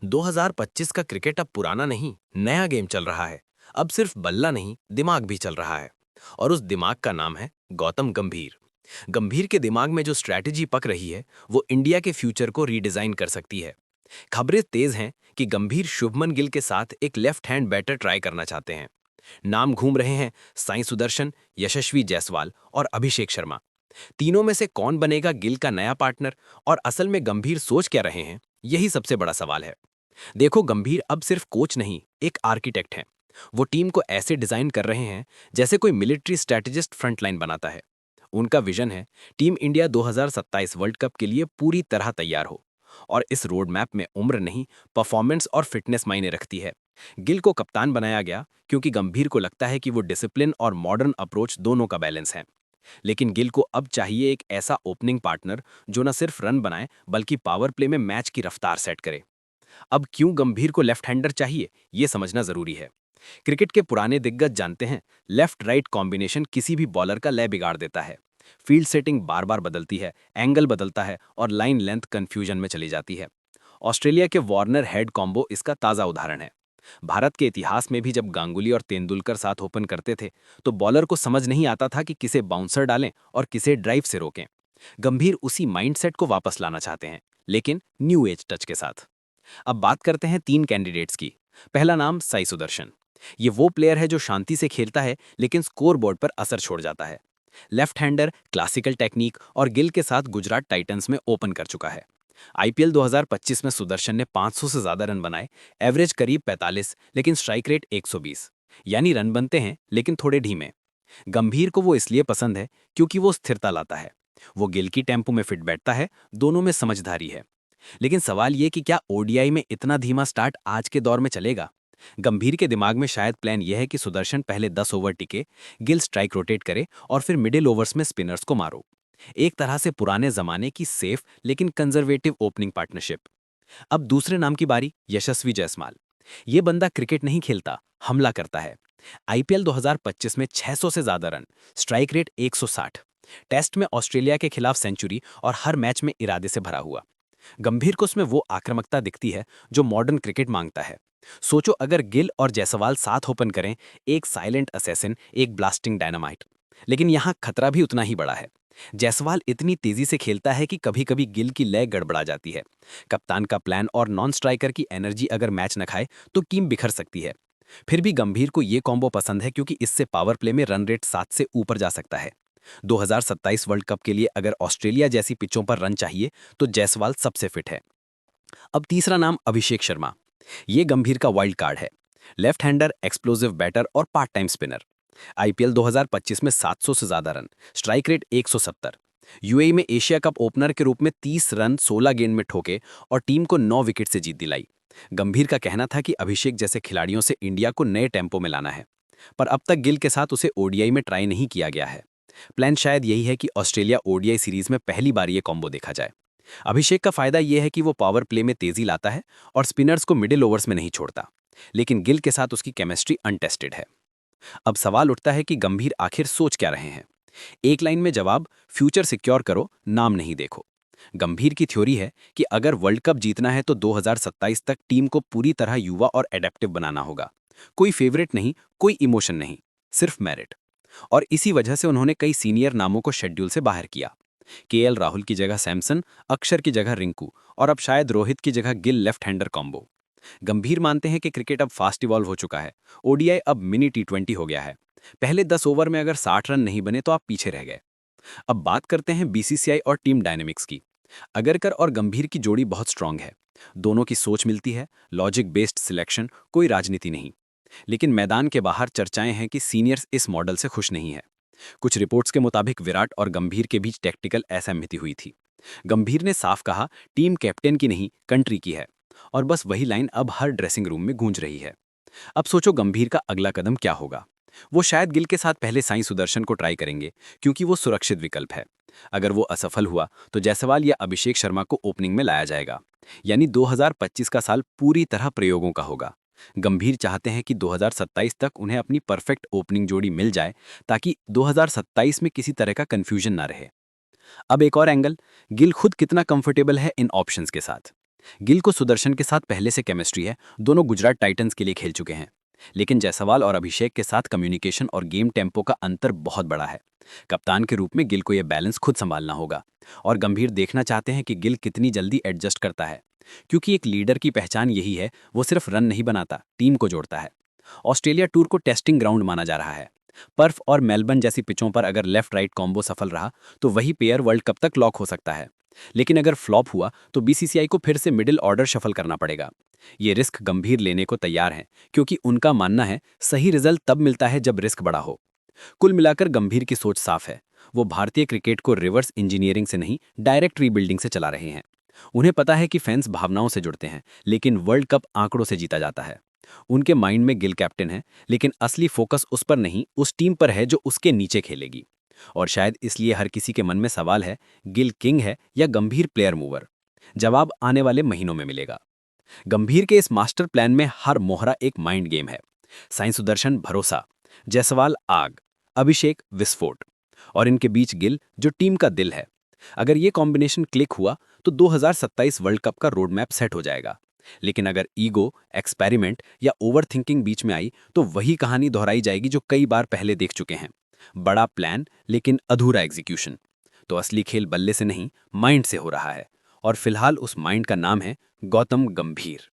2025 का क्रिकेट अब पुराना नहीं, नया गेम चल रहा है। अब सिर्फ बल्ला नहीं, दिमाग भी चल रहा है। और उस दिमाग का नाम है गौतम गंभीर। गंभीर के दिमाग में जो स्ट्रैटेजी पक रही है, वो इंडिया के फ्यूचर को रीडिजाइन कर सकती है। खबरें तेज हैं कि गंभीर शुभमन गिल के साथ एक लेफ्ट हैंड बैटर ट्राई करना चाहते हैं। नाम घूम रहे हैं साई सुदर्शन, यशस्वी जायसवाल और अभिषेक शर्मा। तीनों में से कौन बनेगा गिल का नया पार्टनर, और असल में गंभीर सोच क्या रहे हैं, यही सबसे बड़ा सवाल है। देखो, गंभीर अब सिर्फ कोच नहीं, एक आर्किटेक्ट हैं। वो टीम को ऐसे डिजाइन कर रहे हैं जैसे कोई मिलिट्री स्ट्रैटेजिस्ट फ्रंटलाइन बनाता है। उनका विजन है टीम इंडिया 2027 वर्ल्ड कप के लिए पूरी तरह तैयार हो। और इस रोड मैप में उम्र नहीं, परफॉर्मेंस और फिटनेस मायने रखती है। गिल को कप्तान बनाया गया क्योंकि गंभीर को लगता है कि वो डिसिप्लिन और मॉडर्न अप्रोच दोनों का बैलेंस है। लेकिन गिल को अब चाहिए एक ऐसा ओपनिंग पार्टनर जो न सिर्फ रन बनाए बल्कि पावर प्ले में मैच की रफ्तार सेट करे। अब क्यों गंभीर को लेफ्ट हैंडर चाहिए, ये समझना जरूरी है। क्रिकेट के पुराने दिग्गज जानते हैं, लेफ्ट राइट कॉम्बिनेशन किसी भी बॉलर का लय बिगाड़ देता है। फील्ड सेटिंग बार बार बदलती है, एंगल बदलता है और लाइन लेंथ कंफ्यूजन में चली जाती है। ऑस्ट्रेलिया के वार्नर हेड कॉम्बो इसका ताज़ा उदाहरण है। भारत के इतिहास में भी जब गांगुली और तेंदुलकर साथ ओपन करते थे, तो बॉलर को समझ नहीं आता था कि किसे बाउंसर डालें और किसे ड्राइव से रोकें। गंभीर उसी माइंडसेट को वापस लाना चाहते हैं, लेकिन न्यू एज टच के साथ। अब बात करते हैं तीन कैंडिडेट्स की। पहला नाम साई सुदर्शन। ये वो प्लेयर है जो शांति से खेलता है लेकिन स्कोर बोर्ड पर असर छोड़ जाता है। लेफ्ट हैंडर, क्लासिकल टेक्निक और गिल के साथ गुजरात टाइटंस में ओपन कर चुका है। आईपीएल 2025 में सुदर्शन ने 500 से ज्यादा रन बनाए, एवरेज करीब 45, लेकिन स्ट्राइक रेट 120। यानी रन बनते हैं लेकिन थोड़े धीमे। गंभीर को वो इसलिए पसंद है क्योंकि वो स्थिरता लाता है। वो गिल की टेम्पो में फिट बैठता है, दोनों में समझदारी है। लेकिन सवाल ये कि क्या ओडीआई में इतना धीमा स्टार्ट आज के दौर में चलेगा। गंभीर के दिमाग में शायद प्लान यह है कि सुदर्शन पहले 10 ओवर टिके, गिल स्ट्राइक रोटेट करे और फिर मिडिल ओवर्स में स्पिनर्स को मारो। एक तरह से पुराने जमाने की सेफ लेकिन कंजर्वेटिव ओपनिंग पार्टनरशिप। अब दूसरे नाम की बारी, यशस्वी जायसवाल। ये बंदा क्रिकेट नहीं खेलता, हमला करता है। आईपीएल 2025 में 600 से ज्यादा रन, स्ट्राइक रेट 160, टेस्ट में ऑस्ट्रेलिया के खिलाफ सेंचुरी और हर मैच में इरादे से भरा हुआ। गंभीर को उसमें वो आक्रामकता दिखती है जो मॉडर्न क्रिकेट मांगता है। सोचो, अगर गिल और जायसवाल साथ ओपन करें, एक साइलेंट असैसिन, एक ब्लास्टिंग डायनामाइट। लेकिन यहाँ खतरा भी उतना ही बड़ा है। जायसवाल इतनी तेजी से खेलता है कि कभी कभी गिल की लय गड़बड़ा जाती है। कप्तान का प्लान और नॉन स्ट्राइकर की एनर्जी अगर मैच न खाए तो टीम बिखर सकती है। फिर भी गंभीर को ये कॉम्बो पसंद है क्योंकि इससे पावर प्ले में रन रेट 7 से ऊपर जा सकता है। 2027 वर्ल्ड कप के लिए अगर ऑस्ट्रेलिया जैसी पिचों पर रन चाहिए तो जायसवाल सबसे फिट है। अब तीसरा नाम अभिषेक शर्मा। ये गंभीर का वाइल्ड कार्ड है। लेफ्ट हैंडर, एक्सप्लोसिव बैटर और पार्ट टाइम स्पिनर। आईपीएल 2025 में 700 से ज्यादा रन, स्ट्राइक रेट 170। यूएई में एशिया कप ओपनर के रूप में 30 रन 16 गेंद में ठोके और टीम को 9 विकेट से जीत दिलाई। गंभीर का कहना था कि अभिषेक जैसे खिलाड़ियों से इंडिया को नए टेम्पो में लाना है। पर अब तक गिल के साथ उसे ओडीआई में ट्राई नहीं किया गया है। प्लान शायद यही है कि ऑस्ट्रेलिया ओडीआई सीरीज में पहली बार ये कॉम्बो देखा जाए। अभिषेक का फायदा यह है कि वो पावर प्ले में तेजी लाता है और स्पिनर्स को मिडिल ओवर्स में नहीं छोड़ता। लेकिन गिल के साथ उसकी केमिस्ट्री अनटेस्टेड है। अब सवाल उठता है कि गंभीर आखिर सोच क्या रहे हैं। एक लाइन में जवाब, फ्यूचर सिक्योर करो, नाम नहीं देखो। गंभीर की थ्योरी है कि अगर वर्ल्ड कप जीतना है तो 2027 तक टीम को पूरी तरह युवा और एडेप्टिव बनाना होगा। कोई फेवरेट नहीं, कोई इमोशन नहीं, सिर्फ मेरिट। और इसी वजह से उन्होंने कई सीनियर नामों को शेड्यूल से बाहर किया। केएल राहुल की जगह सैमसन, अक्षर की जगह रिंकू और अब शायद रोहित की जगह गिल लेफ्ट हैंडर कॉम्बो। गंभीर मानते हैं कि क्रिकेट अब फास्ट इवॉल्व हो चुका है। ओडीआई अब मिनी टी20 हो गया है। पहले 10 ओवर में अगर 60 रन नहीं बने तो आप पीछे रह गए। अब बात करते हैं बीसीसीआई और टीम डायनेमिक्स की। अगरकर और गंभीर की जोड़ी बहुत स्ट्रांग है। दोनों की सोच मिलती है, लॉजिक बेस्ड सिलेक्शन, कोई राजनीति नहीं। लेकिन मैदान के बाहर चर्चाएं हैं कि सीनियर्स इस मॉडल से खुश नहीं है। कुछ रिपोर्ट्स के मुताबिक विराट और गंभीर के बीच टेक्टिकल असहमति हुई थी। गंभीर ने साफ कहा, टीम कैप्टन की नहीं, कंट्री की है। और बस वही लाइन अब हर ड्रेसिंग रूम में गूंज रही है। अब सोचो, गंभीर का अगला कदम क्या होगा। वो शायद गिल के साथ पहले साई सुदर्शन को ट्राई करेंगे क्योंकि वो सुरक्षित विकल्प है। अगर वो असफल हुआ तो जायसवाल या अभिषेक शर्मा को ओपनिंग में लाया जाएगा। यानी 2025 का साल पूरी तरह प्रयोगों का होगा। गंभीर चाहते हैं कि 2027 तक उन्हें अपनी परफेक्ट ओपनिंग जोड़ी मिल जाए ताकि 2027 में किसी तरह का कंफ्यूजन ना रहे। अब एक और एंगल, गिल खुद कितना कंफर्टेबल है इन ऑप्शंस के साथ। गिल को सुदर्शन के साथ पहले से केमिस्ट्री है, दोनों गुजरात टाइटंस के लिए खेल चुके हैं। लेकिन जायसवाल और अभिषेक के साथ कम्युनिकेशन और गेम टेम्पो का अंतर बहुत बड़ा है। कप्तान के रूप में गिल को यह बैलेंस खुद संभालना होगा। और गंभीर देखना चाहते हैं कि गिल कितनी जल्दी एडजस्ट करता है, क्योंकि एक लीडर की पहचान यही है, वो सिर्फ रन नहीं बनाता, टीम को जोड़ता है। ऑस्ट्रेलिया टूर को टेस्टिंग ग्राउंड माना जा रहा है। पर्फ और मेलबर्न जैसी पिचों पर अगर लेफ्ट राइट कॉम्बो सफल रहा तो वही पेयर वर्ल्ड कप तक लॉक हो सकता है। लेकिन अगर फ्लॉप हुआ तो बीसीसीआई को फिर से मिडिल ऑर्डर शफल करना पड़ेगा। ये रिस्क गंभीर लेने को तैयार हैं, क्योंकि उनका मानना है सही रिजल्ट तब मिलता है जब रिस्क बड़ा हो। कुल मिलाकर गंभीर की सोच साफ है। वो भारतीय क्रिकेट को रिवर्स इंजीनियरिंग से नहीं, डायरेक्ट रीबिल्डिंग से चला रहे हैं। उन्हें पता है कि फैंस भावनाओं से जुड़ते हैं, लेकिन वर्ल्ड कप आंकड़ों से जीता जाता है। उनके माइंड में गिल कैप्टन है, लेकिन असली फोकस उस पर नहीं, उस टीम पर है जो उसके नीचे खेलेगी। और शायद इसलिए हर किसी के मन में सवाल है, गिल किंग है या गंभीर प्लेयर मूवर? जवाब आने वाले महीनों में मिलेगा। गंभीर के इस मास्टर प्लान में हर मोहरा एक माइंड गेम है। साईं सुदर्शन भरोसा, जायसवाल आग, अभिषेक विस्फोट, और इनके बीच गिल जो टीम का दिल है। अगर ये कॉम्बिनेशन क्लिक हुआ तो 2027 वर्ल्ड कप का रोड मैप सेट हो जाएगा। लेकिन अगर ईगो, एक्सपेरिमेंट या ओवर थिंकिंग बीच में आई तो वही कहानी दोहराई जाएगी जो कई बार पहले देख चुके हैं। बड़ा प्लान लेकिन अधूरा एग्जीक्यूशन। तो असली खेल बल्ले से नहीं, माइंड से हो रहा है। और फिलहाल उस माइंड का नाम है गौतम गंभीर।